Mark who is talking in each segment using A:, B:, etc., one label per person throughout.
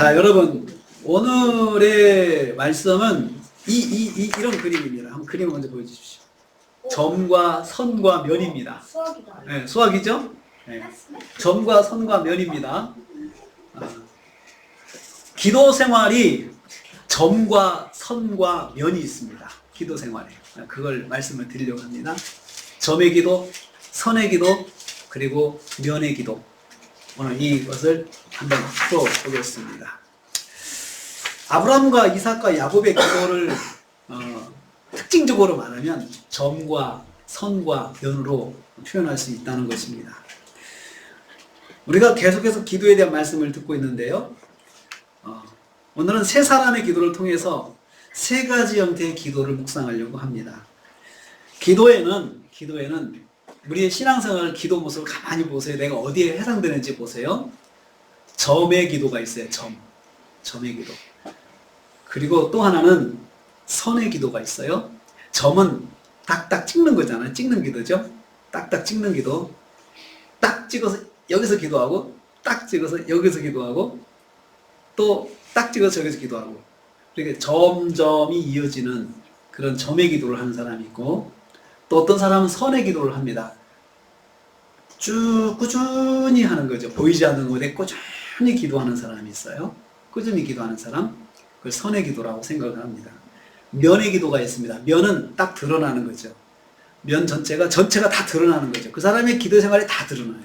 A: 자, 여러분, 오늘의 말씀은 이런 그림입니다. 한번 그림 먼저 보여주십시오. 점과 선과 면입니다.
B: 수학이다.
A: 네, 수학이죠? 네. 점과 선과 면입니다. 기도 생활이 점과 선과 면이 있습니다. 기도 생활에. 그걸 말씀을 드리려고 합니다. 점의 기도, 선의 기도, 그리고 면의 기도. 오늘 이것을 한번 풀어보겠습니다. 아브라함과 이삭과 야곱의 기도를 특징적으로 말하면 점과 선과 면으로 표현할 수 있다는 것입니다. 우리가 계속해서 기도에 대한 말씀을 듣고 있는데요. 오늘은 세 사람의 기도를 통해서 세 가지 형태의 기도를 묵상하려고 합니다. 기도에는 우리의 신앙생활 기도 모습을 가만히 보세요. 내가 어디에 해당되는지 보세요. 점의 기도가 있어요. 점의 기도. 그리고 또 하나는 선의 기도가 있어요. 점은 딱딱 찍는 거잖아요. 찍는 기도죠. 딱딱 찍는 기도. 딱 찍어서 여기서 기도하고, 딱 찍어서 여기서 기도하고, 또 딱 찍어서 여기서 기도하고. 그러니까 점점이 이어지는 그런 점의 기도를 하는 사람이 있고, 또 어떤 사람은 선의 기도를 합니다. 쭉 꾸준히 하는 거죠. 보이지 않는 곳에 꾸준히 기도하는 사람이 있어요. 꾸준히 기도하는 사람, 그걸 선의 기도라고 생각을 합니다. 면의 기도가 있습니다. 면은 딱 드러나는 거죠. 면 전체가 다 드러나는 거죠. 그 사람의 기도 생활이 다 드러나요.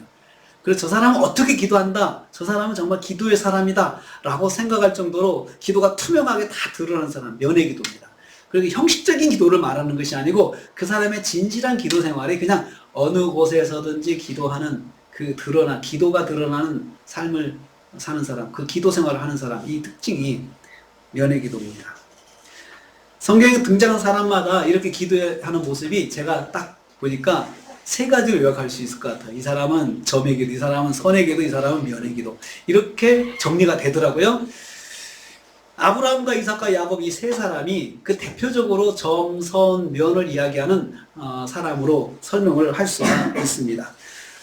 A: 그래서 저 사람은 어떻게 기도한다, 저 사람은 정말 기도의 사람이다 라고 생각할 정도로 기도가 투명하게 다 드러나는 사람, 면의 기도입니다. 그리고 형식적인 기도를 말하는 것이 아니고 그 사람의 진실한 기도 생활이 그냥 어느 곳에서든지 기도하는 기도가 드러나는 삶을 사는 사람, 그 기도 생활을 하는 사람, 이 특징이 면의 기도입니다. 성경에 등장한 사람마다 이렇게 기도하는 모습이 제가 딱 보니까 세 가지로 요약할 수 있을 것 같아요. 이 사람은 점의 기도, 이 사람은 선의 기도, 이 사람은 면의 기도. 이렇게 정리가 되더라고요. 아브라함과 이삭과 야곱 이 세 사람이 그 대표적으로 점, 선, 면을 이야기하는 사람으로 설명을 할 수 있습니다.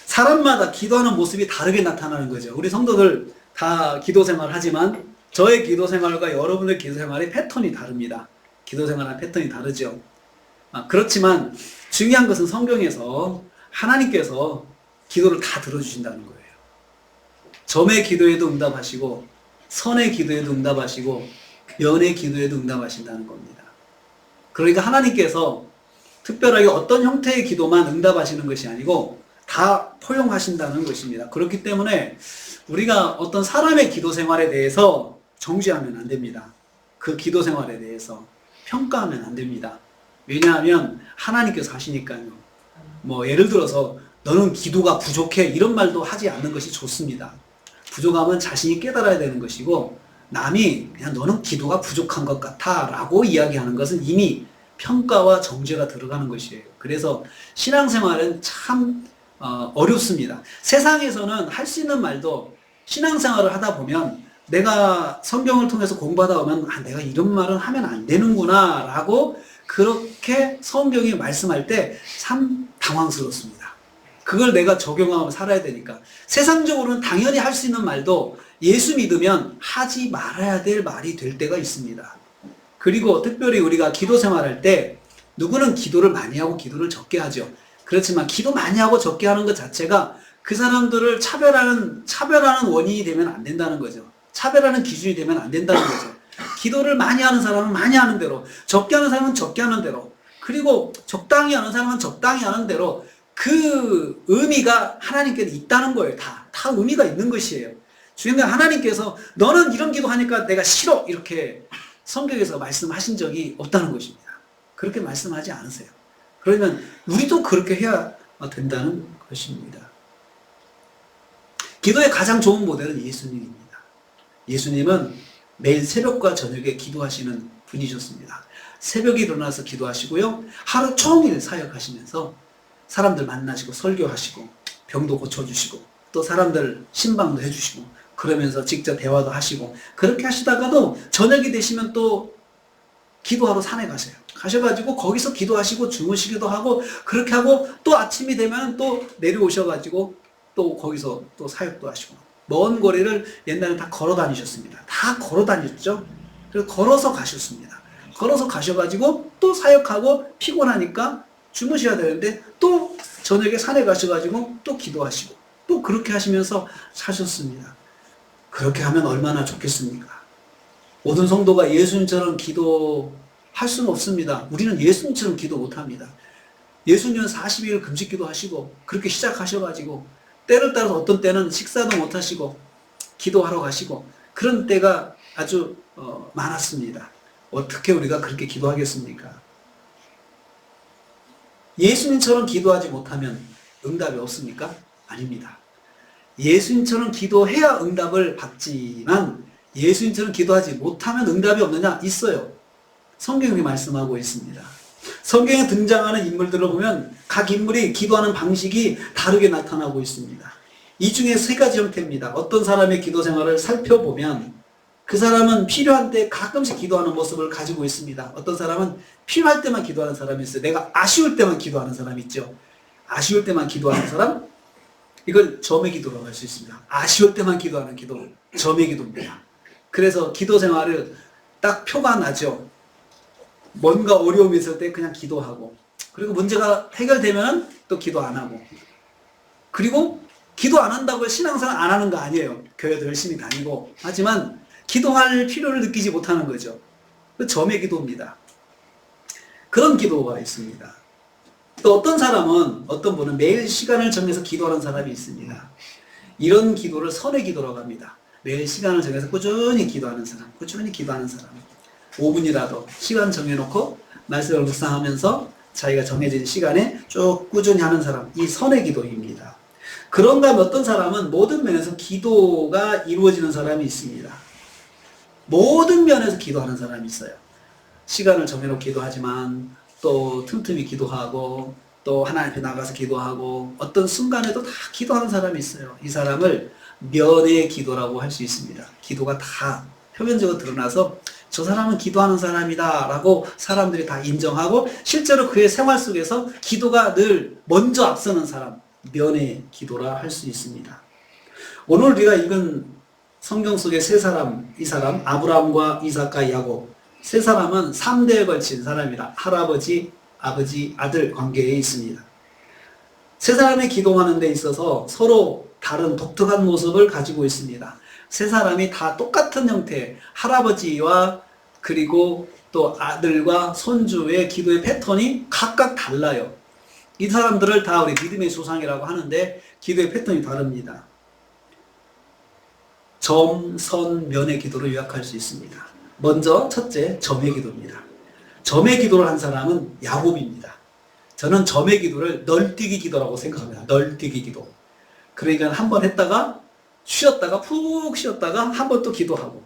A: 사람마다 기도하는 모습이 다르게 나타나는 거죠. 우리 성도들 다 기도 생활 하지만 저의 기도 생활과 여러분의 기도 생활의 패턴이 다릅니다. 기도 생활의 패턴이 다르죠. 그렇지만 중요한 것은 성경에서 하나님께서 기도를 다 들어주신다는 거예요. 점의 기도에도 응답하시고, 선의 기도에도 응답하시고, 면의 기도에도 응답하신다는 겁니다. 그러니까 하나님께서 특별하게 어떤 형태의 기도만 응답하시는 것이 아니고 다 포용하신다는 것입니다. 그렇기 때문에 우리가 어떤 사람의 기도 생활에 대해서 정죄하면 안 됩니다. 그 기도 생활에 대해서 평가하면 안 됩니다. 왜냐하면 하나님께서 하시니까요. 예를 들어서 너는 기도가 부족해 이런 말도 하지 않는 것이 좋습니다. 부족함은 자신이 깨달아야 되는 것이고, 남이 그냥 너는 기도가 부족한 것 같아 라고 이야기하는 것은 이미 평가와 정죄가 들어가는 것이에요. 그래서 신앙생활은 참 어렵습니다. 세상에서는 할 수 있는 말도 신앙생활을 하다 보면 내가 성경을 통해서 공부하다 보면 내가 이런 말은 하면 안 되는구나 라고 그렇게 성경이 말씀할 때 참 당황스럽습니다. 그걸 내가 적용하고 살아야 되니까. 세상적으로는 당연히 할 수 있는 말도 예수 믿으면 하지 말아야 될 말이 될 때가 있습니다. 그리고 특별히 우리가 기도 생활할 때 누구는 기도를 많이 하고 기도를 적게 하죠. 그렇지만 기도 많이 하고 적게 하는 것 자체가 그 사람들을 차별하는 원인이 되면 안 된다는 거죠. 차별하는 기준이 되면 안 된다는 거죠. 기도를 많이 하는 사람은 많이 하는 대로, 적게 하는 사람은 적게 하는 대로, 그리고 적당히 하는 사람은 적당히 하는 대로 그 의미가 하나님께는 있다는 거예요. 다 의미가 있는 것이에요. 주님은 하나님께서 너는 이런 기도하니까 내가 싫어 이렇게 성경에서 말씀하신 적이 없다는 것입니다. 그렇게 말씀하지 않으세요. 그러면 우리도 그렇게 해야 된다는 것입니다. 기도의 가장 좋은 모델은 예수님입니다. 예수님은 매일 새벽과 저녁에 기도하시는 분이셨습니다. 새벽에 일어나서 기도하시고요. 하루 종일 사역하시면서 사람들 만나시고 설교하시고 병도 고쳐주시고 또 사람들 신방도 해주시고 그러면서 직접 대화도 하시고 그렇게 하시다가도 저녁이 되시면 또 기도하러 산에 가세요. 가셔가지고 거기서 기도하시고 주무시기도 하고 그렇게 하고 또 아침이 되면 또 내려오셔가지고 또 거기서 또 사역도 하시고 먼 거리를 옛날에 다 걸어 다니셨습니다. 다 걸어 다녔죠. 그래서 걸어서 가셨습니다. 걸어서 가셔가지고 또 사역하고 피곤하니까 주무셔야 되는데 또 저녁에 산에 가셔가지고 또 기도하시고 또 그렇게 하시면서 사셨습니다. 그렇게 하면 얼마나 좋겠습니까? 모든 성도가 예수님처럼 기도할 수는 없습니다. 우리는 예수님처럼 기도 못합니다. 예수님은 40일 금식 기도하시고 그렇게 시작하셔가지고 때를 따라서 어떤 때는 식사도 못하시고 기도하러 가시고 그런 때가 아주 많았습니다. 어떻게 우리가 그렇게 기도하겠습니까? 예수님처럼 기도하지 못하면 응답이 없습니까? 아닙니다. 예수님처럼 기도해야 응답을 받지만 예수님처럼 기도하지 못하면 응답이 없느냐? 있어요. 성경이 말씀하고 있습니다. 성경에 등장하는 인물들을 보면 각 인물이 기도하는 방식이 다르게 나타나고 있습니다. 이 중에 세 가지 형태입니다. 어떤 사람의 기도 생활을 살펴보면 그 사람은 필요한 때 가끔씩 기도하는 모습을 가지고 있습니다. 어떤 사람은 필요할 때만 기도하는 사람이 있어요. 내가 아쉬울 때만 기도하는 사람이 있죠. 아쉬울 때만 기도하는 사람, 이걸 점의 기도라고 할 수 있습니다. 아쉬울 때만 기도하는 기도, 점의 기도입니다. 그래서 기도 생활을 딱 표가 나죠. 뭔가 어려움이 있을 때 그냥 기도하고, 그리고 문제가 해결되면 또 기도 안 하고, 그리고 기도 안 한다고 신앙생활 안 하는 거 아니에요. 교회도 열심히 다니고 하지만 기도할 필요를 느끼지 못하는 거죠. 그 점의 기도입니다. 그런 기도가 있습니다. 또 어떤 사람은, 어떤 분은 매일 시간을 정해서 기도하는 사람이 있습니다. 이런 기도를 선의 기도라고 합니다. 매일 시간을 정해서 꾸준히 기도하는 사람, 꾸준히 기도하는 사람. 5분이라도 시간 정해놓고 말씀을 묵상하면서 자기가 정해진 시간에 쭉 꾸준히 하는 사람, 이 선의 기도입니다. 그런가 하면 어떤 사람은 모든 면에서 기도가 이루어지는 사람이 있습니다. 모든 면에서 기도하는 사람이 있어요. 시간을 정해놓고 기도하지만 또 틈틈이 기도하고 또 하나님 앞에 나가서 기도하고 어떤 순간에도 다 기도하는 사람이 있어요. 이 사람을 면의 기도라고 할 수 있습니다. 기도가 다 표면적으로 드러나서 저 사람은 기도하는 사람이다 라고 사람들이 다 인정하고 실제로 그의 생활 속에서 기도가 늘 먼저 앞서는 사람, 면의 기도라 할 수 있습니다. 오늘 우리가 읽은 성경 속의 세 사람, 이 사람 아브라함과 이삭과 야곱, 세 사람은 3대에 걸친 사람이라 할아버지, 아버지, 아들 관계에 있습니다. 세 사람이 기도하는 데 있어서 서로 다른 독특한 모습을 가지고 있습니다. 세 사람이 다 똑같은 형태, 할아버지와 그리고 또 아들과 손주의 기도의 패턴이 각각 달라요. 이 사람들을 다 우리 믿음의 조상이라고 하는데 기도의 패턴이 다릅니다. 점, 선, 면의 기도로 요약할 수 있습니다. 먼저 첫째, 점의 기도입니다. 점의 기도를 한 사람은 야곱입니다. 저는 점의 기도를 널뛰기 기도라고 생각합니다. 널뛰기 기도. 그러니까 한 번 했다가 쉬었다가 푹 쉬었다가 한 번 또 기도하고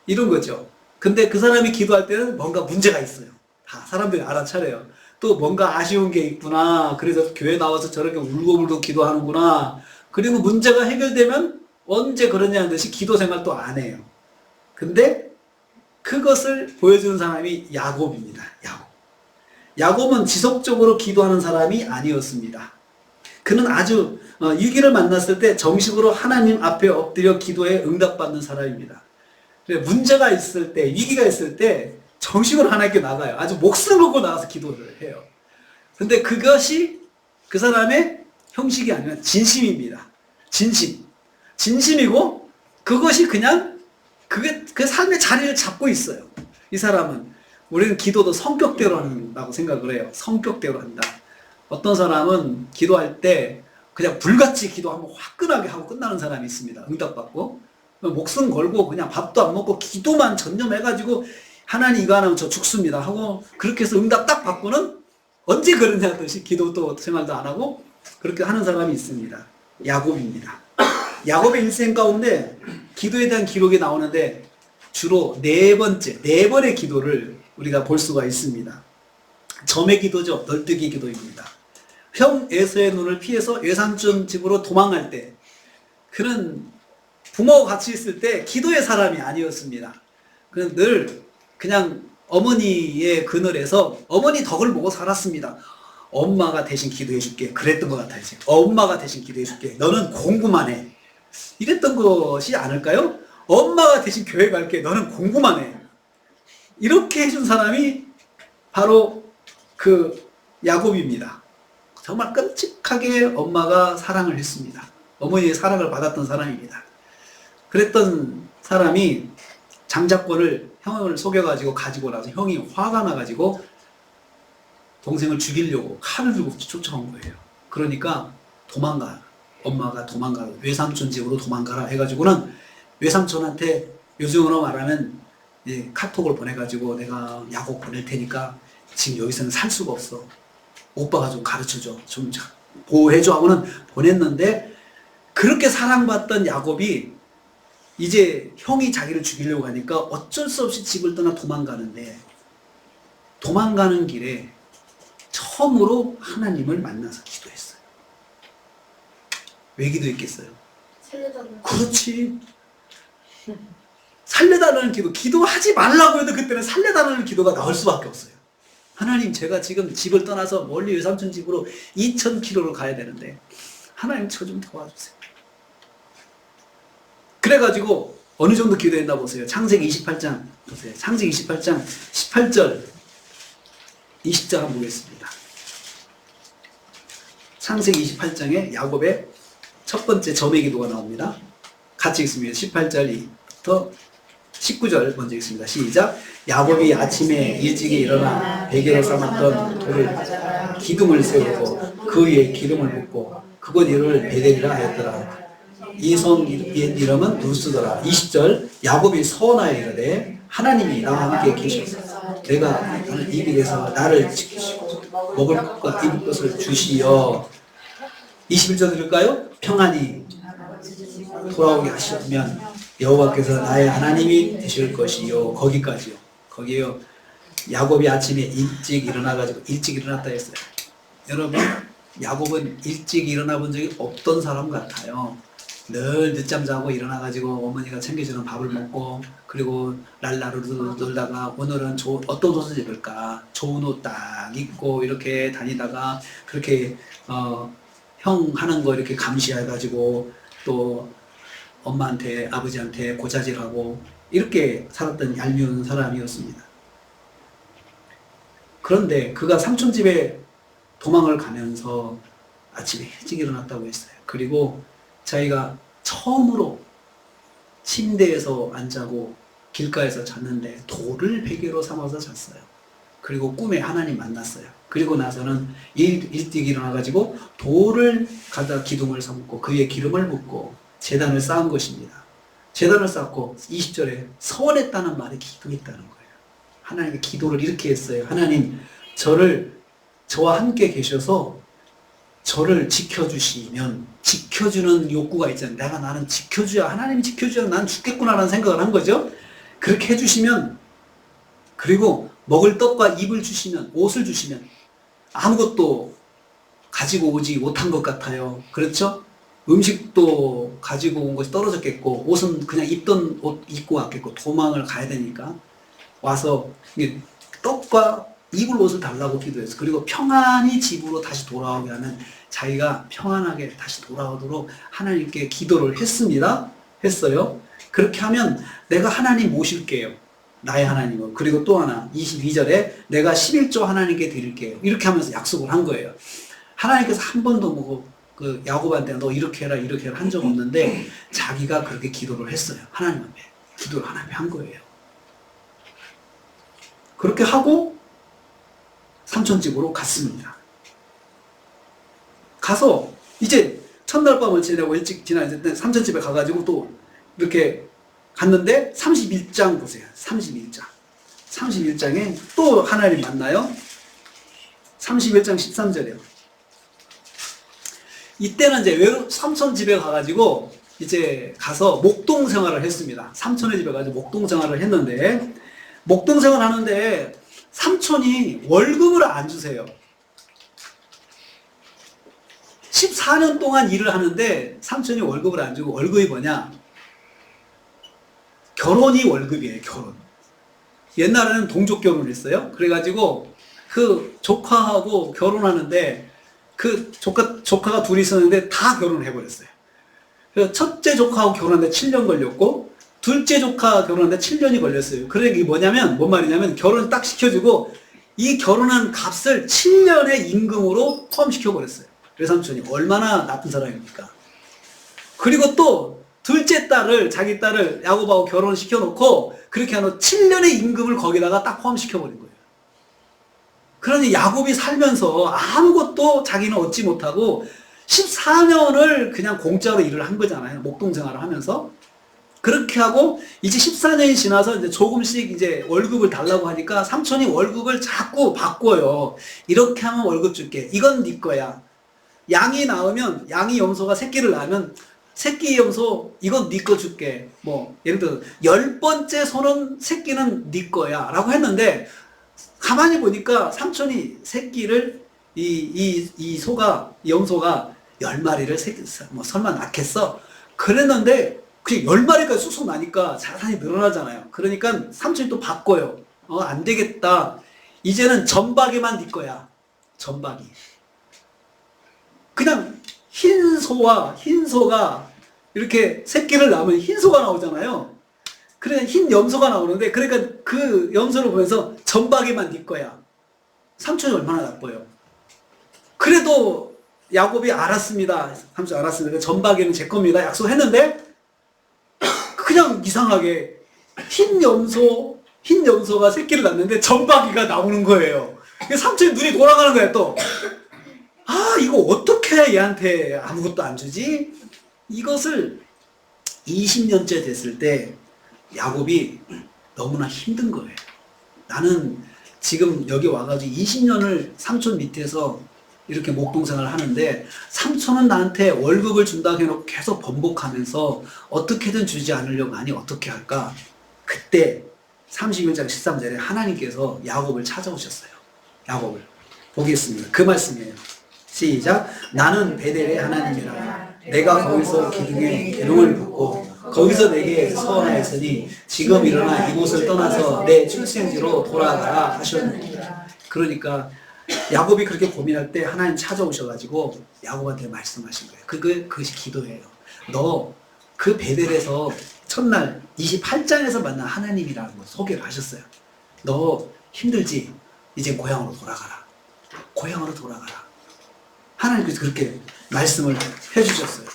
A: 이런 거죠. 근데 그 사람이 기도할 때는 뭔가 문제가 있어요. 다 사람들이 알아차려요. 또 뭔가 아쉬운 게 있구나. 그래서 교회 나와서 저렇게 울고불고 기도하는구나. 그리고 문제가 해결되면 언제 그러냐는 듯이 기도 생활 또 안 해요. 근데 그것을 보여주는 사람이 야곱입니다. 야곱은 지속적으로 기도하는 사람이 아니었습니다. 그는 아주 위기를 만났을 때 정식으로 하나님 앞에 엎드려 기도에 응답받는 사람입니다. 문제가 있을 때, 위기가 있을 때 정식으로 하나님께 나가요. 아주 목숨을 걸고 나가서 기도를 해요. 근데 그것이 그 사람의 형식이 아니라 진심입니다. 진심이고 그것이 그냥 그게 그 삶의 자리를 잡고 있어요. 이 사람은 우리는 기도도 성격대로 한다고 생각을 해요. 성격대로 한다. 어떤 사람은 기도할 때 그냥 불같이 기도 한번 화끈하게 하고 끝나는 사람이 있습니다. 응답받고 목숨 걸고 그냥 밥도 안 먹고 기도만 전념해가지고 하나님 이거 안 하면 저 죽습니다 하고 그렇게 해서 응답 딱 받고는 언제 그러냐 듯이 기도도 생활도 안 하고 그렇게 하는 사람이 있습니다. 야곱입니다. 야곱의 일생 가운데 기도에 대한 기록이 나오는데 주로 네 번의 기도를 우리가 볼 수가 있습니다. 점의 기도죠. 널뛰기 기도입니다. 형 에서의 눈을 피해서 외삼촌 집으로 도망갈 때 그는 부모와 같이 있을 때 기도의 사람이 아니었습니다. 그는 늘 그냥 어머니의 그늘에서 어머니 덕을 보고 살았습니다. 엄마가 대신 기도해 줄게. 그랬던 것 같아요. 엄마가 대신 기도해 줄게. 너는 공부만 해. 이랬던 것이 아닐까요? 엄마가 대신 교회 갈게. 너는 공부만 해. 이렇게 해준 사람이 바로 그 야곱입니다. 정말 끔찍하게 엄마가 사랑을 했습니다. 어머니의 사랑을 받았던 사람입니다. 그랬던 사람이 장자권을 형을 속여가지고 가지고 나서 형이 화가 나가지고 동생을 죽이려고 칼을 들고 쫓아온 거예요. 그러니까 도망가. 엄마가 도망가. 외삼촌 집으로 도망가라 해가지고는 외삼촌한테 요즘으로 말하면 카톡을 보내가지고 내가 야곱 보낼 테니까 지금 여기서는 살 수가 없어. 오빠가 좀 가르쳐줘. 좀 보호해줘 하고는 보냈는데 그렇게 사랑받던 야곱이 이제 형이 자기를 죽이려고 하니까 어쩔 수 없이 집을 떠나 도망가는데 도망가는 길에 처음으로 하나님을 만나서 기도했어요. 왜 기도했겠어요?
B: 살려달라고.
A: 그렇지. 살려달라는 기도. 기도하지 말라고 해도 그때는 살려달라는 기도가 나올 수밖에 없어요. 하나님, 제가 지금 집을 떠나서 멀리 외삼촌 집으로 2000km를 가야 되는데 하나님 저 좀 도와주세요. 그래가지고 어느 정도 기도했나 보세요. 창세기 28장 보세요. 창세기 28장 18절 20절 한번 보겠습니다. 창세기 28장에 야곱의 첫 번째 점의 기도가 나옵니다. 같이 읽습니다. 18절부터 19절 먼저 읽습니다. 시작. 야곱이 아침에 일찍이 일어나 베개로 삼았던 돌을 기둥을 세우고 그 위에 기름을 붓고 그곳 이름을 베델이라 하였더라. 이 성 이름은 루스더라. 20절. 야곱이 서원하여 이르되 하나님이 나와 함께 계셔서 내가 이 길에서 나를 지키시고 먹을 것과 입을 것을 주시어. 21절 들을까요? 평안히 돌아오게 하시면 여호와께서 나의 하나님이 되실 것이요. 거기까지요. 거기요. 야곱이 아침에 일찍 일어나가지고 일찍 일어났다 했어요. 여러분, 야곱은 일찍 일어나 본 적이 없던 사람 같아요. 늘 늦잠 자고 일어나가지고 어머니가 챙겨주는 밥을 먹고 그리고 랄라루루 놀다가 오늘은 어떤 옷을 입을까 좋은 옷 딱 입고 이렇게 다니다가 그렇게 형 하는 거 이렇게 감시해가지고 또 엄마한테 아버지한테 고자질하고 이렇게 살았던 얄미운 사람이었습니다. 그런데 그가 삼촌 집에 도망을 가면서 아침에 일찍 일어났다고 했어요. 그리고 자기가 처음으로 침대에서 안 자고 길가에서 잤는데 돌을 베개로 삼아서 잤어요. 그리고 꿈에 하나님 만났어요. 그리고 나서는 일찍 일어나가지고 돌을 가다 기둥을 삼고 그 위에 기름을 붓고 제단을 쌓은 것입니다. 제단을 쌓고 20절에 서원했다는 말이 기도했다는 거예요. 하나님께 기도를 이렇게 했어요. 하나님, 저와 함께 계셔서 저를 지켜주시면, 지켜주는 욕구가 있잖아요. 나는 지켜줘야, 하나님이 지켜줘야 난 죽겠구나라는 생각을 한 거죠. 그렇게 해주시면, 그리고 먹을 떡과 입을 주시면, 옷을 주시면 아무것도 가지고 오지 못한 것 같아요. 그렇죠? 음식도 가지고 온 것이 떨어졌겠고 옷은 그냥 입던 옷 입고 왔겠고 도망을 가야 되니까 와서 떡과 입을 옷을 달라고 기도했어요. 그리고 평안히 집으로 다시 돌아오게 하는 자기가 평안하게 다시 돌아오도록 하나님께 기도를 했어요. 그렇게 하면 내가 하나님 모실게요. 나의 하나님은. 그리고 또 하나 22절에 내가 11조 하나님께 드릴게요. 이렇게 하면서 약속을 한 거예요. 하나님께서 한 번도 그 야곱한테 너 이렇게 해라 한 적 없는데 자기가 그렇게 기도를 했어요. 하나님 앞에. 기도를 하나님 한 거예요. 그렇게 하고 삼촌 집으로 갔습니다. 가서 이제 첫날 밤을 지내고 일찍 지나는데 삼촌 집에 가가지고 또 이렇게 갔는데 31장 보세요. 31장에 또 하나님 만나요. 31장 13절이에요. 이때는 이제 삼촌 집에 가가지고 이제 가서 목동 생활을 했습니다. 삼촌의 집에 가서 목동 생활을 했는데 목동 생활 하는데 삼촌이 월급을 안 주세요. 14년 동안 일을 하는데 삼촌이 월급을 안 주고 월급이 뭐냐? 결혼이 월급이에요. 결혼. 옛날에는 동족 결혼을 했어요. 그래가지고 그 조카하고 결혼하는데 그 조카가 둘이 있었는데 다 결혼을 해버렸어요. 그래서 첫째 조카하고 결혼하는데 7년 걸렸고, 둘째 조카 결혼하는데 7년이 걸렸어요. 그러니까 이게 뭐냐면, 뭔 말이냐면, 결혼 딱 시켜주고, 이 결혼한 값을 7년의 임금으로 포함시켜버렸어요. 외삼촌이 얼마나 나쁜 사람입니까? 그리고 또, 둘째 딸을, 자기 딸을 야곱하고 결혼시켜놓고, 그렇게 하는 7년의 임금을 거기다가 딱 포함시켜버린 거예요. 그러니 야곱이 살면서 아무것도 자기는 얻지 못하고, 14년을 그냥 공짜로 일을 한 거잖아요. 목동 생활을 하면서. 그렇게 하고 이제 14년이 지나서 이제 조금씩 이제 월급을 달라고 하니까 삼촌이 월급을 자꾸 바꿔요. 이렇게 하면 월급 줄게. 이건 네 거야. 양이 낳으면 양이 염소가 새끼를 낳으면 새끼 염소 이건 네 거 줄게. 뭐 예를 들어 10번째 소는 새끼는 네 거야 라고 했는데 가만히 보니까 삼촌이 새끼를 이 소가 염소가 10마리를 뭐 설마 낳겠어? 그랬는데 그 10마리까지 쑥쑥 나니까 자산이 늘어나잖아요. 그러니까 삼촌이 또 바꿔요. 안 되겠다. 이제는 전박이만 네 거야. 전박이. 그냥 흰 소가 이렇게 새끼를 낳으면 흰 소가 나오잖아요. 그래 흰 염소가 나오는데 그러니까 그 염소를 보면서 전박이만 네 거야. 삼촌이 얼마나 나빠요. 그래도 야곱이 알았습니다. 삼촌 알았습니다. 전박이는 제 겁니다. 약속했는데 그냥 이상하게 흰 염소가 새끼를 낳는데 전박이가 나오는 거예요. 삼촌이 눈이 돌아가는 거예요, 또. 아, 이거 어떻게 얘한테 아무것도 안 주지? 이것을 20년째 됐을 때 야곱이 너무나 힘든 거예요. 나는 지금 여기 와가지고 20년을 삼촌 밑에서 이렇게 목동생활을 하는데 삼촌은 나한테 월급을 준다고 해놓고 계속 번복하면서 어떻게든 주지 않으려고 하니 어떻게 할까? 그때 32장 13절에 하나님께서 야곱을 찾아오셨어요. 야곱을. 보겠습니다. 그 말씀이에요. 시작. 나는 베델의 하나님이라. 내가 거기서 기둥에 기름을 붓고 거기서 내게 서원하였으니 지금 일어나 이곳을 떠나서 내 출생지로 돌아가라 하셨느니. 그러니까 야곱이 그렇게 고민할 때 하나님 찾아오셔가지고 야곱한테 말씀하신 거예요. 그것이 기도예요. 너 그 베델에서 첫날 28장에서 만난 하나님이라는 걸 소개를 하셨어요. 너 힘들지? 이제 고향으로 돌아가라. 고향으로 돌아가라. 하나님께서 그렇게 말씀을 해주셨어요.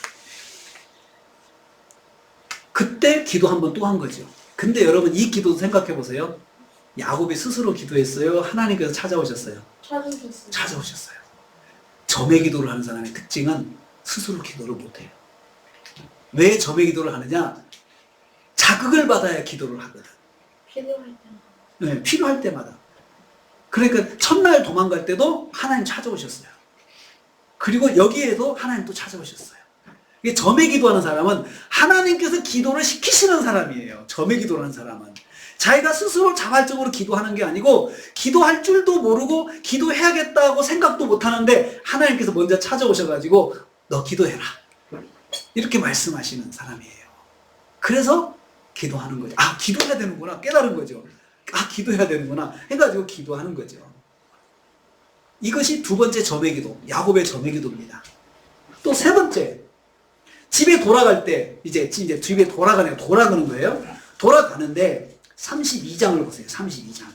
A: 그때 기도 한 번 또 한 거죠. 근데 여러분 이 기도 생각해 보세요. 야곱이 스스로 기도했어요? 하나님께서 찾아오셨어요? 찾아오셨어요. 점의 기도를 하는 사람의 특징은 스스로 기도를 못해요. 왜 점의 기도를 하느냐? 자극을 받아야 기도를 하거든.
B: 필요할 때마다.
A: 네, 필요할 때마다. 그러니까 첫날 도망갈 때도 하나님 찾아오셨어요. 그리고 여기에도 하나님 또 찾아오셨어요. 이게 점의 기도하는 사람은 하나님께서 기도를 시키시는 사람이에요. 점의 기도를 하는 사람은. 자기가 스스로 자발적으로 기도하는 게 아니고 기도할 줄도 모르고 기도해야겠다고 생각도 못 하는데 하나님께서 먼저 찾아오셔가지고 너 기도해라. 이렇게 말씀하시는 사람이에요. 그래서 기도하는 거죠. 아, 기도해야 되는구나. 깨달은 거죠. 아, 기도해야 되는구나. 해가지고 기도하는 거죠. 이것이 두 번째 점의 기도. 야곱의 점의 기도입니다. 또 세 번째. 집에 돌아갈 때, 이제 집에 돌아가는 거예요. 돌아가는데 32장을 보세요. 32장.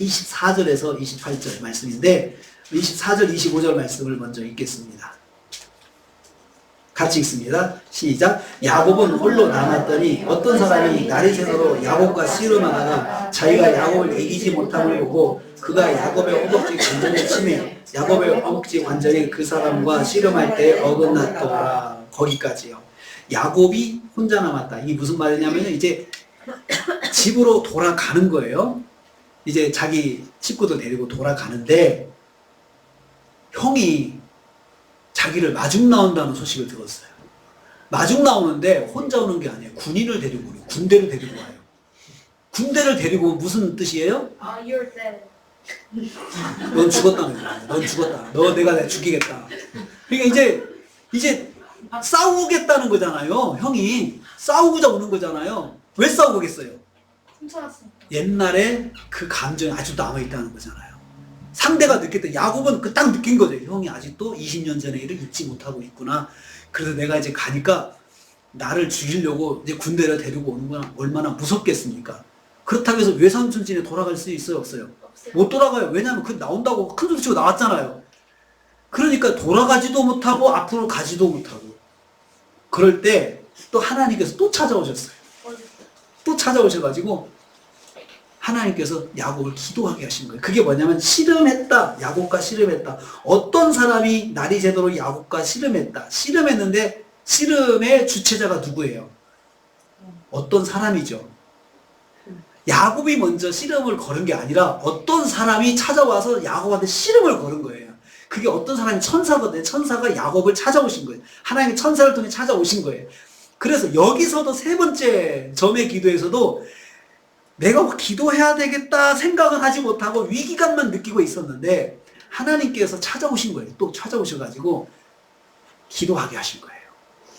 A: 24절에서 28절 말씀인데 24절, 25절 말씀을 먼저 읽겠습니다. 같이 읽습니다. 시작. 야곱은 홀로 남았더니 어떤 사람이 날이 새도록 야곱과 씨름하다가 자기가 야곱을 이기지 못함을 보고 그가 야곱의 허벅지 관절에 치매 야곱의 허벅지 관절이 그 사람과 씨름할 때 어긋났더라. 거기까지요. 야곱이 혼자 남았다. 이게 무슨 말이냐면 이제 집으로 돌아가는 거예요. 이제 자기 식구도 데리고 돌아가는데 형이 자기를 마중 나온다는 소식을 들었어요. 마중 나오는데 혼자 오는 게 아니에요. 군인을 데리고 오요. 군대를 데리고 와요. 군대를 데리고 오면 무슨 뜻이에요?
B: You're dead.
A: 넌 죽었다는 거야. 넌 죽었다. 너 내가 죽이겠다. 그러니까 이제 싸우겠다는 거잖아요. 형이 싸우고자 오는 거잖아요. 왜 싸우겠어요?
B: 훔쳐왔으니까.
A: 옛날에 그 감정이 아직도 남아있다는 거잖아요. 상대가 느꼈던 야곱은 딱 느낀 거죠. 형이 아직도 20년 전의 일을 잊지 못하고 있구나. 그래서 내가 이제 가니까 나를 죽이려고 이제 군대를 데리고 오는 건 얼마나 무섭겠습니까? 그렇다고 해서 외삼촌진에 돌아갈 수 있어요, 없어요?
B: 없어요.
A: 못 돌아가요. 왜냐하면 그 나온다고 큰 소리 치고 나왔잖아요. 그러니까 돌아가지도 못하고 앞으로 가지도 못하고. 그럴 때 또 하나님께서 또 찾아오셨어요.
B: 어딨어요?
A: 또 찾아오셔가지고 하나님께서 야곱을 기도하게 하신 거예요. 그게 뭐냐면 씨름했다. 야곱과 씨름했다. 어떤 사람이 날이 제도록 야곱과 씨름했다. 씨름했는데 씨름의 주체자가 누구예요? 어떤 사람이죠. 야곱이 먼저 씨름을 걸은 게 아니라 어떤 사람이 찾아와서 야곱한테 씨름을 걸은 거예요. 그게 어떤 사람이 천사거든요. 천사가 야곱을 찾아오신 거예요. 하나님의 천사를 통해 찾아오신 거예요. 그래서 여기서도 세 번째 점의 기도에서도 내가 뭐 기도해야 되겠다 생각은 하지 못하고 위기감만 느끼고 있었는데 하나님께서 찾아오신 거예요. 또 찾아오셔가지고 기도하게 하신 거예요.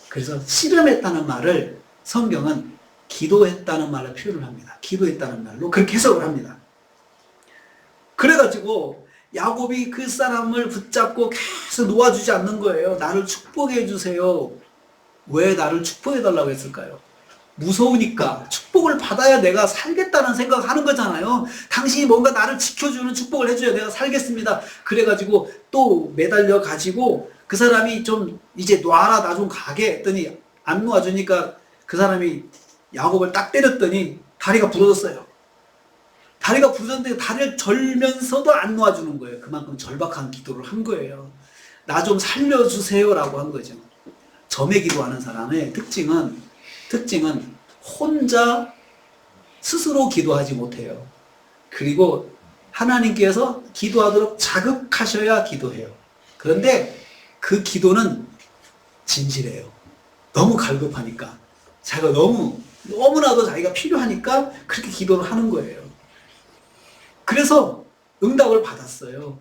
A: 그래서 씨름했다는 말을 성경은 기도했다는 말로 표현을 합니다. 기도했다는 말로 그렇게 해석을 합니다. 그래가지고 야곱이 그 사람을 붙잡고 계속 놓아주지 않는 거예요. 나를 축복해 주세요. 왜 나를 축복해 달라고 했을까요? 무서우니까 축복을 받아야 내가 살겠다는 생각을 하는 거잖아요. 당신이 뭔가 나를 지켜주는 축복을 해줘야 내가 살겠습니다. 그래가지고 또 매달려 가지고 그 사람이 좀 이제 놔라 나 좀 가게 했더니 안 놓아주니까 그 사람이 야곱을 딱 때렸더니 다리가 부러졌어요. 다리가 부러졌는데 다리를 절면서도 안 놓아주는 거예요. 그만큼 절박한 기도를 한 거예요. 나 좀 살려주세요라고 한 거죠. 점에 기도하는 사람의 특징은 혼자 스스로 기도하지 못해요. 그리고 하나님께서 기도하도록 자극하셔야 기도해요. 그런데 그 기도는 진실해요. 너무 갈급하니까. 자기가 너무나도 자기가 필요하니까 그렇게 기도를 하는 거예요. 그래서 응답을 받았어요.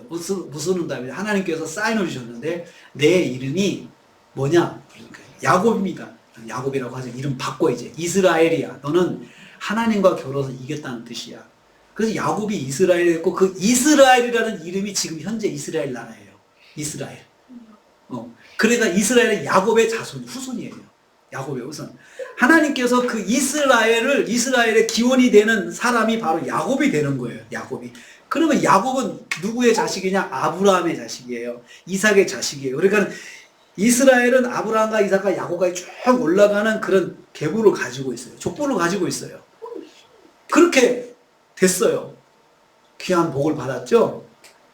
A: 무슨 응답이에요? 하나님께서 사인을 주셨는데 내 이름이 뭐냐? 그러니까 야곱입니다. 야곱이라고 하죠. 이름 바꿔 이제 이스라엘이야. 너는 하나님과 겨뤄서 이겼다는 뜻이야. 그래서 야곱이 이스라엘이 됐고 그 이스라엘이라는 이름이 지금 현재 이스라엘 나라예요. 이스라엘. 그러니까 이스라엘은 야곱의 자손, 후손이에요. 야곱의 후손. 하나님께서 그 이스라엘의 기원이 되는 사람이 바로 야곱이 되는 거예요. 야곱이. 그러면 야곱은 누구의 자식이냐? 아브라함의 자식이에요. 이삭의 자식이에요. 그러니까 이스라엘은 아브라함과 이삭과 야곱까지 쭉 올라가는 그런 계보를 가지고 있어요. 족보를 가지고 있어요. 그렇게 됐어요. 귀한 복을 받았죠.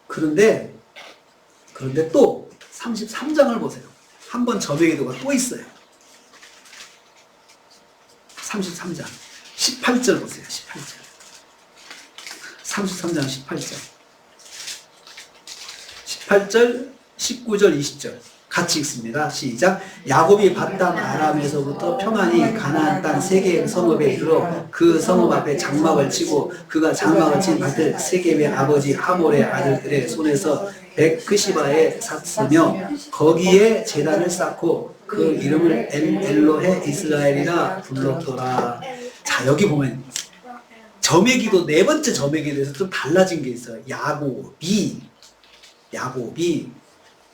A: 그런데 또 33장을 보세요. 한 번 점의 기도가 또 있어요. 33장 18절 보세요. 18절 33장 18절 18절 19절 20절 같이 읽습니다. 시작. 야곱이 바담 아람에서부터 평안히 가나안 땅 세겜 성읍에 이르러 그 성읍 앞에 장막을 치고 그가 장막을 친 밭을 세겜의 아버지 하몰의 아들들의 손에서 백크시바에 샀으며 거기에 제단을 쌓고 그 이름을 엘로헤 이스라엘이라 불렀더라. 자, 여기 보면 점의 기도, 네 번째 점의 기도에서 좀 달라진 게 있어요. 야곱이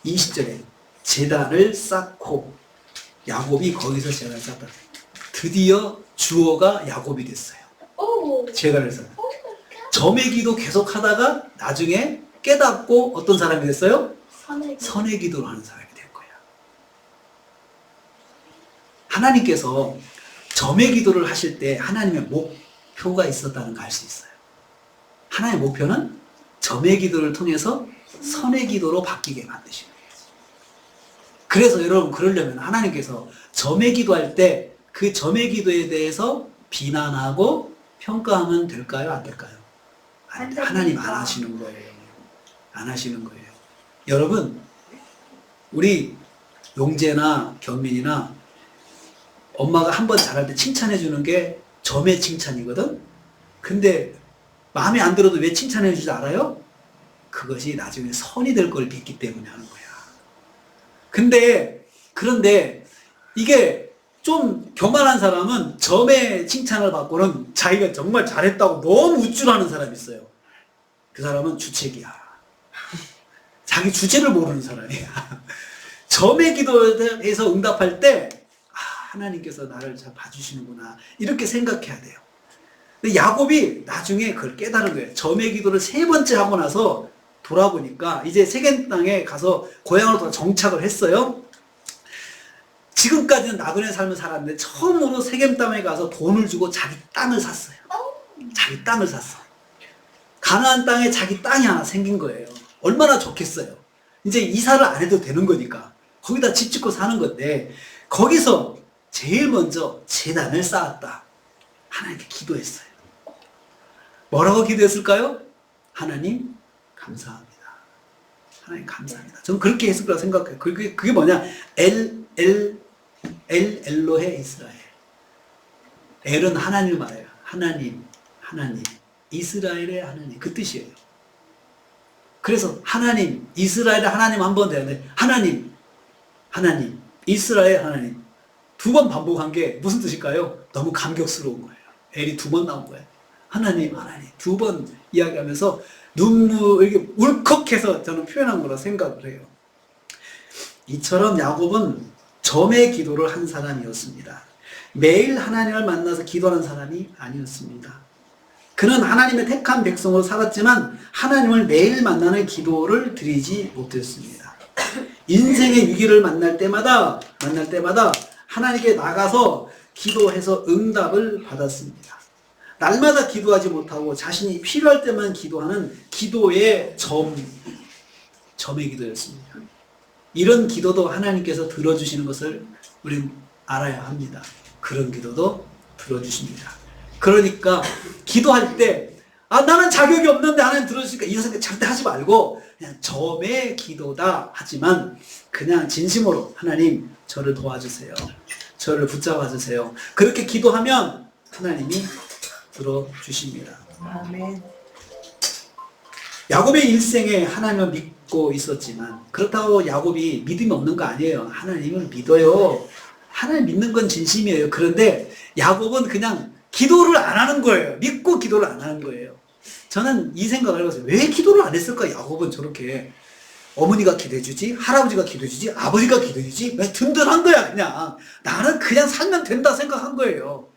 A: 20절에 제단을 쌓고 야곱이 거기서 제단을 쌓다. 드디어 주어가 야곱이 됐어요. 제단을 쌓다. 점의 기도 계속 하다가 나중에 깨닫고 어떤 사람이 됐어요? 선의 기도를 하는 사람이 된 거야. 하나님께서 점의 기도를 하실 때 하나님의 목표가 있었다는 걸 알 수 있어요. 하나님의 목표는 점의 기도를 통해서 선의 기도로 바뀌게 만드시는 거예요. 그래서 여러분 그러려면 하나님께서 점의 기도할 때 그 점의 기도에 대해서 비난하고 평가하면 될까요? 안 될까요? 하나님 안 하시는 거예요. 안 하시는 거예요. 여러분, 우리 용재나 경민이나 엄마가 한 번 잘할 때 칭찬해 주는 게 점의 칭찬이거든? 근데 마음에 안 들어도 왜 칭찬해 주지 알아요? 그것이 나중에 선이 될 걸 믿기 때문에 하는 거야. 그런데 이게 좀 교만한 사람은 점의 칭찬을 받고는 자기가 정말 잘했다고 너무 우쭐하는 사람이 있어요. 그 사람은 주책이야. 자기 주제를 모르는 사람이야. 점의 기도에서 응답할 때 하나님께서 나를 잘 봐주시는구나. 이렇게 생각해야 돼요. 근데 야곱이 나중에 그걸 깨달은 거예요. 점의 기도를 3번째 하고 나서 돌아보니까 이제 세겜 땅에 가서 고향으로 정착을 했어요. 지금까지는 나그네 삶을 살았는데 처음으로 세겜 땅에 가서 돈을 주고 자기 땅을 샀어요. 자기 땅을 샀어. 가나안 땅에 자기 땅이 하나 생긴 거예요. 얼마나 좋겠어요. 이제 이사를 안 해도 되는 거니까 거기다 집 짓고 사는 건데 거기서 제일 먼저 제단을 쌓았다. 하나님께 기도했어요. 뭐라고 기도했을까요? 하나님 감사합니다. 하나님 감사합니다. 저는 그렇게 했을 거라고 생각해요. 그게 뭐냐? 엘로헤 이스라엘. 엘은 하나님을 말해요. 하나님. 이스라엘의 하나님. 그 뜻이에요. 그래서 하나님, 이스라엘의 하나님 한 번 되는데 하나님, 이스라엘 하나님. 2번 반복한 게 무슨 뜻일까요? 너무 감격스러운 거예요. 엘이 2번 나온 거예요. 하나님. 2번 이야기하면서 눈물, 이렇게 울컥해서 저는 표현한 거라 생각을 해요. 이처럼 야곱은 점의 기도를 한 사람이었습니다. 매일 하나님을 만나서 기도하는 사람이 아니었습니다. 그는 하나님의 택한 백성으로 살았지만 하나님을 매일 만나는 기도를 드리지 못했습니다. 인생의 위기를 만날 때마다 하나님께 나가서 기도해서 응답을 받았습니다. 날마다 기도하지 못하고 자신이 필요할 때만 기도하는 기도의 점의 기도였습니다. 이런 기도도 하나님께서 들어주시는 것을 우리는 알아야 합니다. 그런 기도도 들어주십니다. 그러니까 기도할 때 나는 자격이 없는데 하나님 들어주시니까 이 생각 절대 하지 말고 그냥 점의 기도다 하지만 그냥 진심으로 하나님 저를 도와주세요. 저를 붙잡아 주세요. 그렇게 기도하면 하나님이 들어주십니다.
C: 아멘.
A: 야곱의 일생에 하나님을 믿고 있었지만 그렇다고 야곱이 믿음이 없는 거 아니에요. 하나님을 믿어요. 하나님 믿는 건 진심이에요. 그런데 야곱은 그냥 기도를 안 하는 거예요. 믿고 기도를 안 하는 거예요. 저는 이 생각을 해봤어요. 왜 기도를 안 했을까? 야곱은 저렇게 어머니가 기도해주지, 할아버지가 기도해주지, 아버지가 기도해주지, 왜 든든한 거야 그냥. 나는 그냥 살면 된다 생각한 거예요.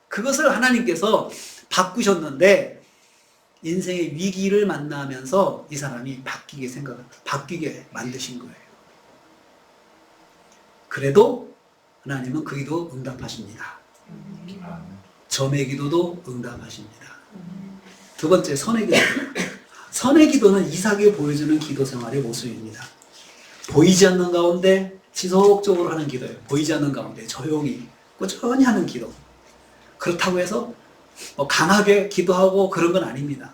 A: 그것을 하나님께서 바꾸셨는데 인생의 위기를 만나면서 이 사람이 바뀌게 만드신 거예요. 그래도 하나님은 그 기도 응답하십니다. 점의 기도도 응답하십니다. 2번째, 선의 기도. 선의 기도는 이삭이 보여주는 기도 생활의 모습입니다. 보이지 않는 가운데 지속적으로 하는 기도예요. 보이지 않는 가운데 조용히 꾸준히 하는 기도. 그렇다고 해서 강하게 기도하고 그런 건 아닙니다.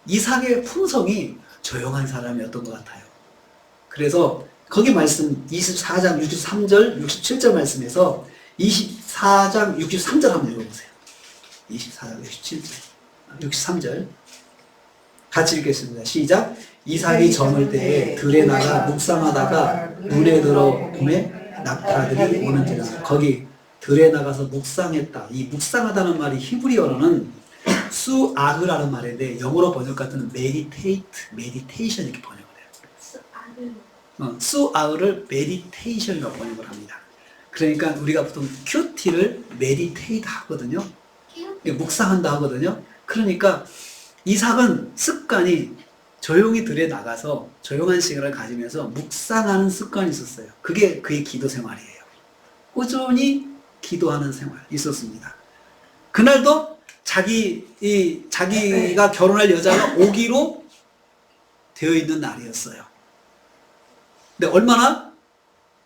A: 이삭의 품성이 조용한 사람이었던 것 같아요. 그래서 거기 말씀 24장 63절 67절 말씀에서 24장 63절 한번 읽어보세요. 24장 63절 같이 읽겠습니다. 시작. 이삭이 저물 때에 들에 나가 묵상하다가 눈에 들어 보매 낙타들이 오는지라. 거기 들에 나가서 묵상했다. 이 묵상하다는 말이 히브리어로는 수아흐라는 말인데 영어로 번역 같은 메디테이션 이렇게 번역을 해요. 수아흐를 메디테이션이라고 번역을 합니다. 그러니까 우리가 보통 큐티를 메디테이트 하거든요. 묵상한다 하거든요. 그러니까 이삭은 습관이 조용히 들에 나가서 조용한 시간을 가지면서 묵상하는 습관이 있었어요. 그게 그의 기도 생활이에요. 꾸준히 기도하는 생활이 있었습니다. 그날도 자기가 결혼할 여자가 오기로 되어 있는 날이었어요. 근데 얼마나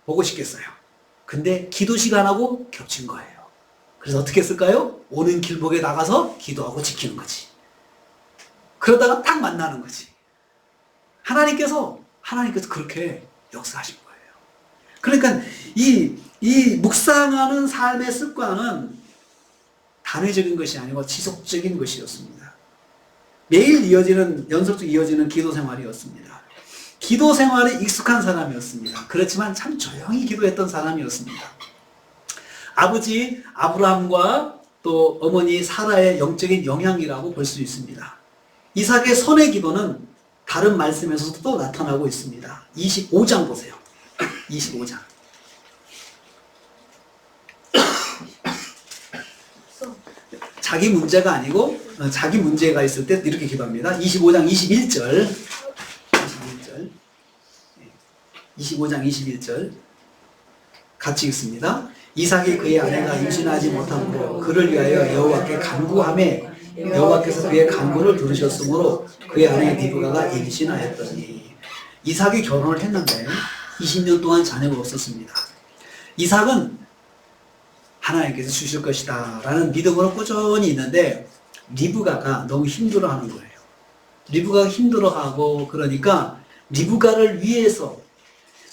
A: 보고 싶겠어요. 근데 기도 시간하고 겹친 거예요. 그래서 어떻게 했을까요? 오는 길목에 나가서 기도하고 지키는 거지. 그러다가 딱 만나는 거지. 하나님께서 그렇게 역사하신 거예요. 그러니까 이 묵상하는 삶의 습관은 단회적인 것이 아니고 지속적인 것이었습니다. 매일 연속적으로 이어지는 기도 생활이었습니다. 기도 생활에 익숙한 사람이었습니다. 그렇지만 참 조용히 기도했던 사람이었습니다. 아버지 아브라함과 또 어머니 사라의 영적인 영향이라고 볼 수 있습니다. 이삭의 선의 기도는 다른 말씀에서도 또 나타나고 있습니다. 25장 보세요. 25장. 자기 문제가 아니고 자기 문제가 있을 때 이렇게 기도합니다. 25장 21절 25장 21절 같이 읽습니다. 이삭이 그의 아내가 임신하지 못함으로 그를 위하여 여호와께 간구하매 여호와께서 그의 간구를 들으셨으므로 그의 아내 리브가가 임신하였더니 이삭이 결혼을 했는데 20년 동안 자녀가 없었습니다. 이삭은 하나님께서 주실 것이다 라는 믿음으로 꾸준히 있는데 리브가가 너무 힘들어하는 거예요. 리브가가 힘들어하고 그러니까 리브가를 위해서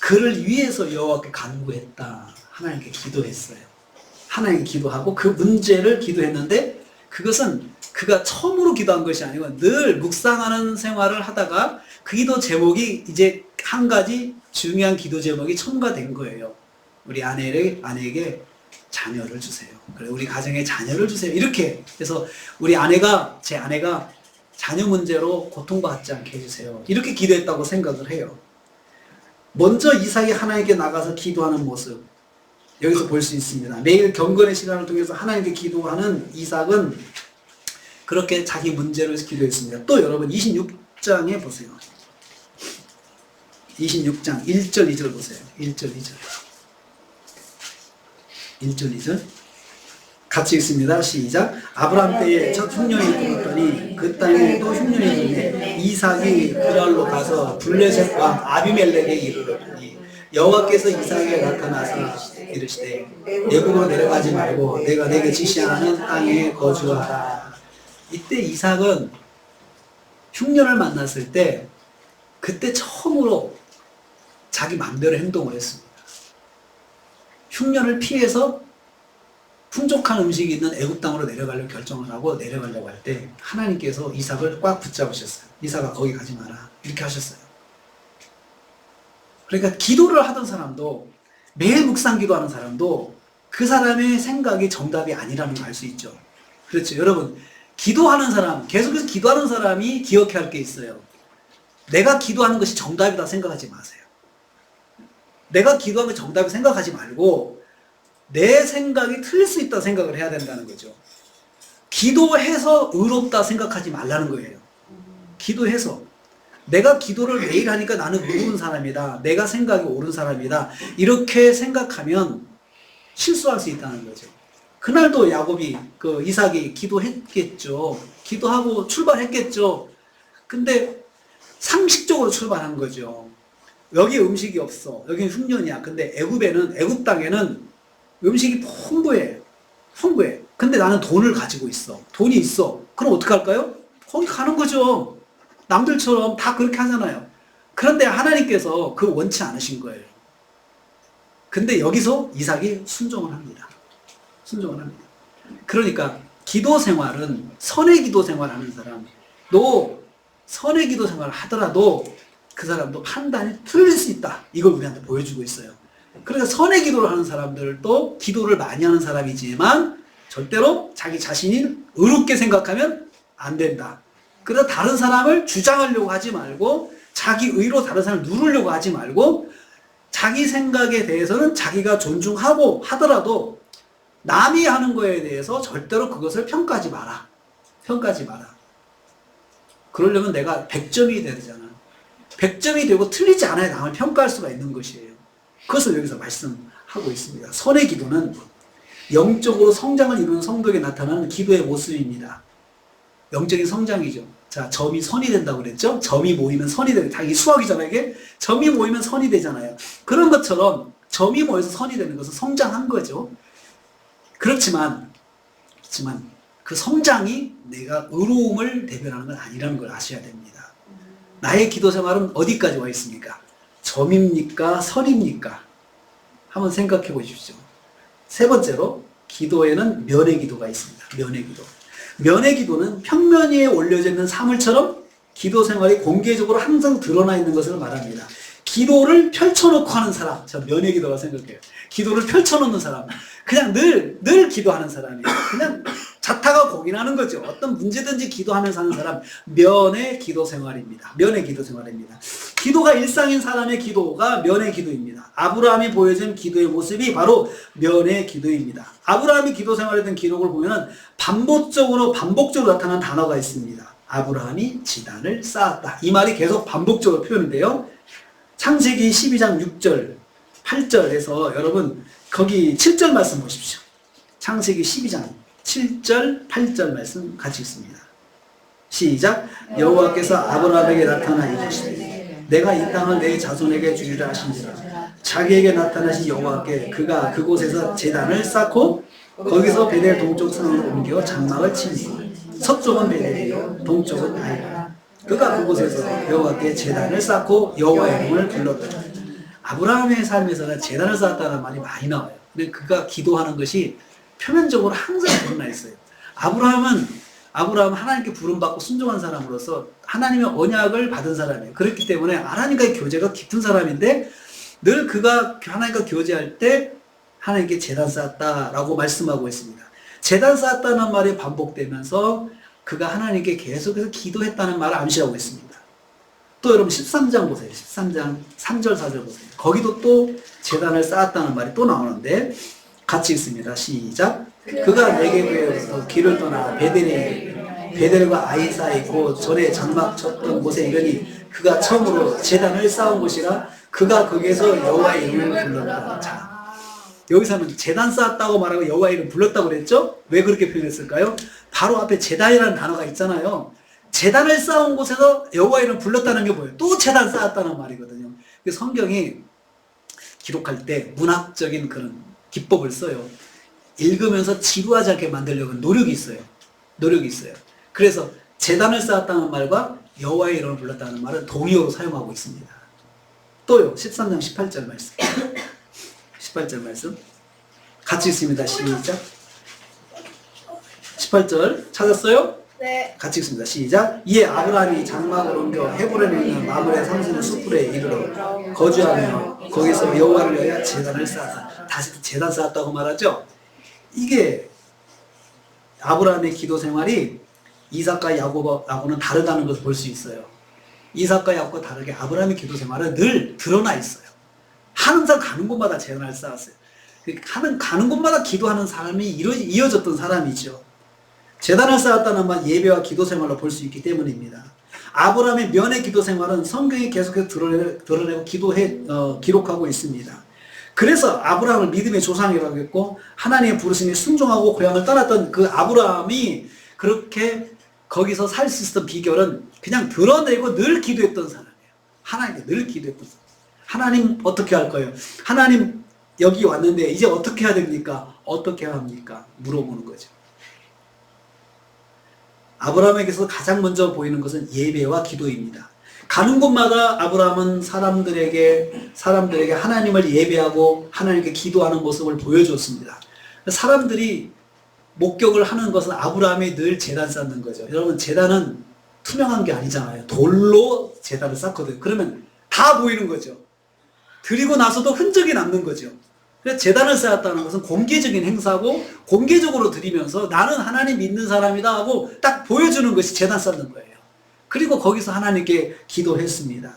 A: 그를 위해서 여호와께 간구했다. 하나님께 기도했어요. 하나님께 기도하고 그 문제를 기도했는데 그것은 그가 처음으로 기도한 것이 아니고 늘 묵상하는 생활을 하다가 그 기도 제목이 이제 한 가지 중요한 기도 제목이 첨가된 거예요. 우리 아내에게 자녀를 주세요. 그래 우리 가정에 자녀를 주세요. 이렇게 해서 우리 제 아내가 자녀 문제로 고통받지 않게 해주세요. 이렇게 기도했다고 생각을 해요. 먼저 이삭이 하나님께 나가서 기도하는 모습 여기서 볼 수 있습니다. 매일 경건의 시간을 통해서 하나님께 기도하는 이삭은 그렇게 자기 문제를 기도했습니다. 또 여러분 26장에 보세요. 26장 1절 2절 보세요. 1절 2절 1절 2절 같이 읽습니다. 시작. 아브라함 때에 첫 흉년이 들었더니 그 땅에 또 흉년이 들매 이삭이 그랄로 가서 블레셋 왕 아비멜렉에 이르렀더니 여호와께서 이삭에게 나타나서 이르시되 애굽으로 내려가지 말고 내가 내게 지시하는 땅에 거주하라. 이때 이삭은 흉년을 만났을 때 그때 처음으로 자기 맘대로 행동을 했습니다. 흉년을 피해서 풍족한 음식이 있는 애굽 땅으로 내려가려고 결정을 하고 내려가려고 할 때 하나님께서 이삭을 꽉 붙잡으셨어요. 이삭아 거기 가지 마라. 이렇게 하셨어요. 그러니까 기도를 하던 사람도 매일 묵상 기도하는 사람도 그 사람의 생각이 정답이 아니라는 걸 알 수 있죠. 그렇죠. 여러분 기도하는 사람 계속해서 기도하는 사람이 기억해야 할 게 있어요. 내가 기도하는 것이 정답이다 생각하지 마세요. 내가 기도하는 게 정답이 생각하지 말고 내 생각이 틀릴 수 있다 생각을 해야 된다는 거죠. 기도해서 의롭다 생각하지 말라는 거예요. 기도해서 내가 기도를 매일 하니까 나는 의로운 사람이다. 내가 생각이 옳은 사람이다. 이렇게 생각하면 실수할 수 있다는 거죠. 그날도 이삭이 기도했겠죠. 기도하고 출발했겠죠. 근데 상식적으로 출발한 거죠. 여기 음식이 없어. 여기는 흉년이야. 근데 애굽 땅에는 음식이 풍부해. 근데 나는 돈을 가지고 있어. 돈이 있어. 그럼 어떡할까요? 거기 가는 거죠. 남들처럼 다 그렇게 하잖아요. 그런데 하나님께서 그걸 원치 않으신 거예요. 근데 여기서 이삭이 순종을 합니다. 그러니까 기도 생활은 선의 기도 생활하는 사람도 선의 기도 생활을 하더라도 그 사람도 판단이 틀릴 수 있다. 이걸 우리한테 보여주고 있어요. 그러니까 선의 기도를 하는 사람들도 기도를 많이 하는 사람이지만 절대로 자기 자신이 의롭게 생각하면 안 된다. 그래서 다른 사람을 주장하려고 하지 말고 자기 의로 다른 사람을 누르려고 하지 말고 자기 생각에 대해서는 자기가 존중하고 하더라도 남이 하는 거에 대해서 절대로 그것을 평가하지 마라. 그러려면 내가 100점이 돼야 되잖아. 100점이 되고 틀리지 않아야 남을 평가할 수가 있는 것이에요. 그것을 여기서 말씀하고 있습니다. 선의 기도는 영적으로 성장을 이루는 성도에게 나타나는 기도의 모습입니다. 영적인 성장이죠. 자, 점이 선이 된다고 그랬죠? 점이 모이면 선이 되는, 당연히 수학이잖아요, 이게? 점이 모이면 선이 되잖아요. 그런 것처럼 점이 모여서 선이 되는 것은 성장한 거죠. 그렇지만 그 성장이 내가 의로움을 대변하는 건 아니라는 걸 아셔야 됩니다. 나의 기도 생활은 어디까지 와 있습니까? 점입니까? 선입니까? 한번 생각해 보십시오. 세 번째로, 기도에는 면의 기도가 있습니다. 면의 기도. 면의 기도는 평면 위에 올려져 있는 사물처럼 기도 생활이 공개적으로 항상 드러나 있는 것을 말합니다. 기도를 펼쳐놓고 하는 사람, 저 면의 기도라 생각해요. 기도를 펼쳐놓는 사람, 그냥 늘 기도하는 사람이에요. 그냥 자타가 공인하는 거죠. 어떤 문제든지 기도하면서 하는 사람, 면의 기도 생활입니다. 면의 기도 생활입니다. 기도가 일상인 사람의 기도가 면의 기도입니다. 아브라함이 보여준 기도의 모습이 바로 면의 기도입니다. 아브라함이 기도 생활했던 기록을 보면 반복적으로 나타난 단어가 있습니다. 아브라함이 지단을 쌓았다. 이 말이 계속 반복적으로 표현돼요. 창세기 12장 6절, 8절에서 여러분 거기 7절 말씀 보십시오. 창세기 12장 7절, 8절 말씀 같이 읽습니다. 시작. 여호와께서 아브라함에게 나타나 이르시되 내가 이 땅을 내 자손에게 주리라 하신지라. 자기에게 나타나신 여호와께 그가 그곳에서 제단을 쌓고 거기서 베델 동쪽 산으로 옮겨 장막을 치니 서쪽은 베델이요 동쪽은 아이라. 그가 그곳에서 여호와께 제단을 쌓고 여호와의 이름을 불렀다. 아브라함의 삶에서는 제단을 쌓았다는 말이 많이 나와요. 근데 그가 기도하는 것이 표면적으로 항상 드러나 있어요. 아브라함은 하나님께 부름받고 순종한 사람으로서 하나님의 언약을 받은 사람이에요. 그렇기 때문에 하나님과의 교제가 깊은 사람인데 늘 그가 하나님과 교제할 때 하나님께 제단 쌓았다라고 말씀하고 있습니다. 제단 쌓았다는 말이 반복되면서 그가 하나님께 계속해서 기도했다는 말을 암시하고 있습니다. 또 여러분 13장 보세요. 13장 3절 4절 보세요. 거기도 또 제단을 쌓았다는 말이 또 나오는데 같이 읽습니다. 시작. 그가 네게부에서 길을 떠나 베델과 아이 사이 고 전에 장막 쳤던 곳에 이르니 그가 처음으로 제단을 쌓은 곳이라 그가 거기에서 여호와의 이름을 불렀다. 자, 여기서는 제단 쌓았다고 말하고 여호와의 이름을 불렀다고 그랬죠? 왜 그렇게 표현했을까요? 바로 앞에 제단이라는 단어가 있잖아요. 제단을 쌓은 곳에서 여호와의 이름을 불렀다는 게 뭐예요? 또 제단 쌓았다는 말이거든요. 성경이 기록할 때 문학적인 그런 기법을 써요. 읽으면서 지루하지 않게 만들려고 노력이 있어요. 그래서 제단을 쌓았다는 말과 여호와의 이름을 불렀다는 말은 동의어로 사용하고 있습니다. 또요. 13장 18절 말씀. 18절 말씀. 같이 읽습니다. 시작. 18절 찾았어요?
B: 네.
A: 같이 읽습니다. 시작. 이에 아브라함이 장막을 옮겨 헤브론에 있는 마므레 삼손의 숲불에 이르러 거주하며 거기서 여호와를 위하여 제단을 쌓았다. 다시 제단 쌓았다고 말하죠. 이게 아브라함의 기도 생활이 이삭과 야곱하고는 다르다는 것을 볼 수 있어요. 이삭과 야곱과 다르게 아브라함의 기도 생활은 늘 드러나 있어요. 항상 가는 곳마다 제단을 쌓았어요. 가는 곳마다 기도하는 사람이 이어졌던 사람이죠. 제단을 쌓았다는 말 예배와 기도 생활로 볼 수 있기 때문입니다. 아브라함의 면의 기도 생활은 성경이 계속해서 드러내고 기록하고 있습니다. 그래서 아브라함을 믿음의 조상이라고 했고 하나님의 부르심에 순종하고 고향을 떠났던 그 아브라함이 그렇게 거기서 살 수 있었던 비결은 그냥 드러내고 늘 기도했던 사람이에요. 하나님께 늘 기도했던 사람. 하나님 어떻게 할 거예요? 하나님 여기 왔는데 이제 어떻게 해야 됩니까? 어떻게 해야 합니까? 물어보는 거죠. 아브라함에게서 가장 먼저 보이는 것은 예배와 기도입니다. 가는 곳마다 아브라함은 사람들에게 하나님을 예배하고 하나님께 기도하는 모습을 보여줬습니다. 사람들이 목격을 하는 것은 아브라함이 늘 제단 쌓는 거죠. 여러분 제단은 투명한 게 아니잖아요. 돌로 제단을 쌓거든요. 그러면 다 보이는 거죠. 드리고 나서도 흔적이 남는 거죠. 그래서 제단을 쌓았다는 것은 공개적인 행사고 공개적으로 드리면서 나는 하나님 믿는 사람이다 하고 딱 보여주는 것이 제단 쌓는 거예요. 그리고 거기서 하나님께 기도했습니다.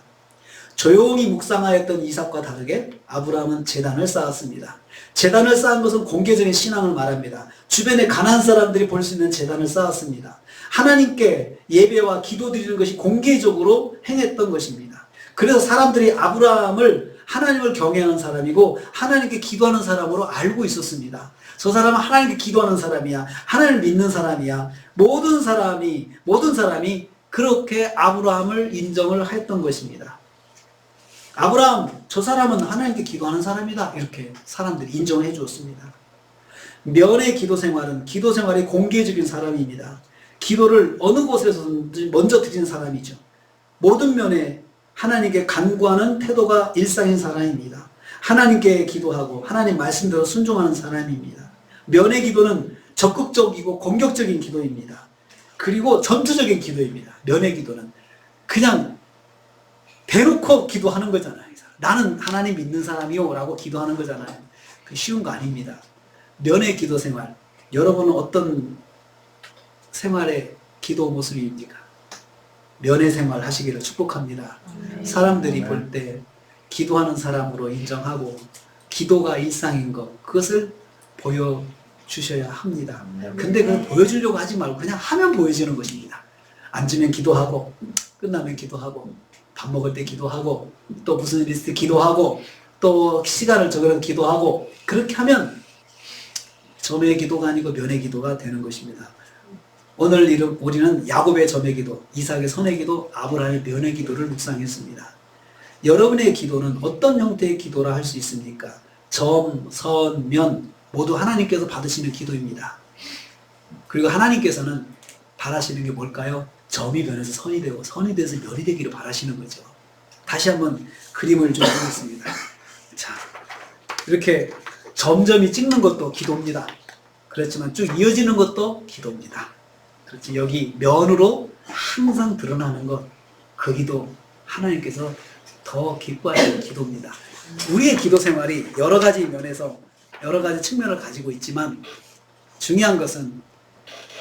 A: 조용히 묵상하였던 이삭과 다르게 아브라함은 제단을 쌓았습니다. 제단을 쌓은 것은 공개적인 신앙을 말합니다. 주변에 가난한 사람들이 볼 수 있는 제단을 쌓았습니다. 하나님께 예배와 기도 드리는 것이 공개적으로 행했던 것입니다. 그래서 사람들이 아브라함을 하나님을 경외하는 사람이고 하나님께 기도하는 사람으로 알고 있었습니다. 저 사람은 하나님께 기도하는 사람이야. 하나님을 믿는 사람이야. 모든 사람이 그렇게 아브라함을 인정을 했던 것입니다. 아브라함, 저 사람은 하나님께 기도하는 사람이다. 이렇게 사람들이 인정해 주었습니다. 면의 기도 생활이 공개적인 사람입니다. 기도를 어느 곳에서든지 먼저 드리는 사람이죠. 모든 면에 하나님께 간구하는 태도가 일상인 사람입니다. 하나님께 기도하고 하나님 말씀대로 순종하는 사람입니다. 면의 기도는 적극적이고 공격적인 기도입니다. 그리고 전투적인 기도입니다. 면의 기도는 그냥 대놓고 기도하는 거잖아요. 나는 하나님 믿는 사람이요 라고 기도하는 거잖아요. 그 쉬운 거 아닙니다. 면의 기도 생활, 여러분은 어떤 생활의 기도 모습입니까? 면회 생활 하시기를 축복합니다. 사람들이 볼 때 기도하는 사람으로 인정하고 기도가 일상인 것, 그것을 보여주셔야 합니다. 근데 그걸 보여주려고 하지 말고 그냥 하면 보여지는 것입니다. 앉으면 기도하고, 끝나면 기도하고, 밥 먹을 때 기도하고, 또 무슨 일 있을 때 기도하고, 또 시간을 적으면 기도하고, 그렇게 하면 점의 기도가 아니고 면의 기도가 되는 것입니다. 오늘 우리는 야곱의 점의 기도, 이삭의 선의 기도, 아브라함의 면의 기도를 묵상했습니다. 여러분의 기도는 어떤 형태의 기도라 할 수 있습니까? 점, 선, 면 모두 하나님께서 받으시는 기도입니다. 그리고 하나님께서는 바라시는 게 뭘까요? 점이 변해서 선이 되고 선이 돼서 면이 되기를 바라시는 거죠. 다시 한번 그림을 좀 보겠습니다. 자, 이렇게 점점이 찍는 것도 기도입니다. 그렇지만 쭉 이어지는 것도 기도입니다. 그렇지, 여기 면으로 항상 드러나는 것, 그 기도 하나님께서 더 기뻐하시는 기도입니다. 우리의 기도 생활이 여러 가지 면에서 여러 가지 측면을 가지고 있지만 중요한 것은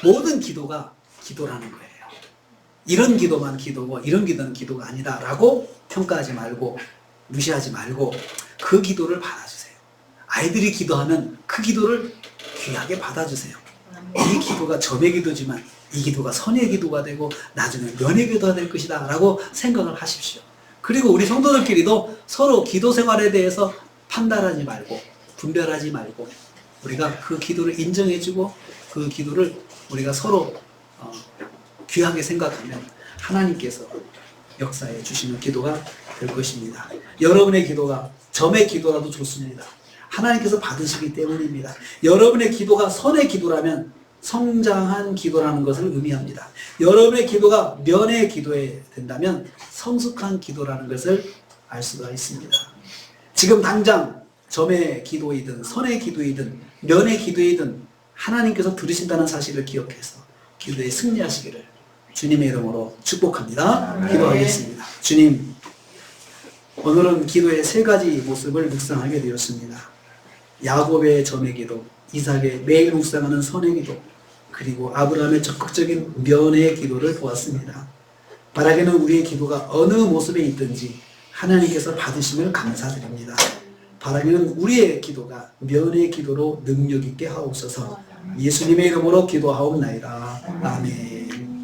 A: 모든 기도가 기도라는 거예요. 이런 기도만 기도고 이런 기도는 기도가 아니다 라고 평가하지 말고 무시하지 말고 그 기도를 받아주세요. 아이들이 기도하면 그 기도를 귀하게 받아주세요. 이 기도가 점의 기도지만 이 기도가 선의 기도가 되고 나중에 면의 기도가 될 것이다 라고 생각을 하십시오. 그리고 우리 성도들끼리도 서로 기도 생활에 대해서 판단하지 말고 분별하지 말고 우리가 그 기도를 인정해주고 그 기도를 우리가 서로 귀하게 생각하면 하나님께서 역사해 주시는 기도가 될 것입니다. 여러분의 기도가 점의 기도라도 좋습니다. 하나님께서 받으시기 때문입니다. 여러분의 기도가 선의 기도라면 성장한 기도라는 것을 의미합니다. 여러분의 기도가 면의 기도에 된다면 성숙한 기도라는 것을 알 수가 있습니다. 지금 당장 점의 기도이든 선의 기도이든 면의 기도이든 하나님께서 들으신다는 사실을 기억해서 기도에 승리하시기를 주님의 이름으로 축복합니다. 기도하겠습니다. 주님, 오늘은 기도의 세 가지 모습을 묵상하게 되었습니다. 야곱의 점의 기도, 이삭의 매일 묵상하는 선의 기도, 그리고 아브라함의 적극적인 면의 기도를 보았습니다. 바라기는 우리의 기도가 어느 모습에 있든지 하나님께서 받으심을 감사드립니다. 바라기는 우리의 기도가 면의 기도로 능력 있게 하옵소서. 예수님의 이름으로 기도하옵나이다. 아멘.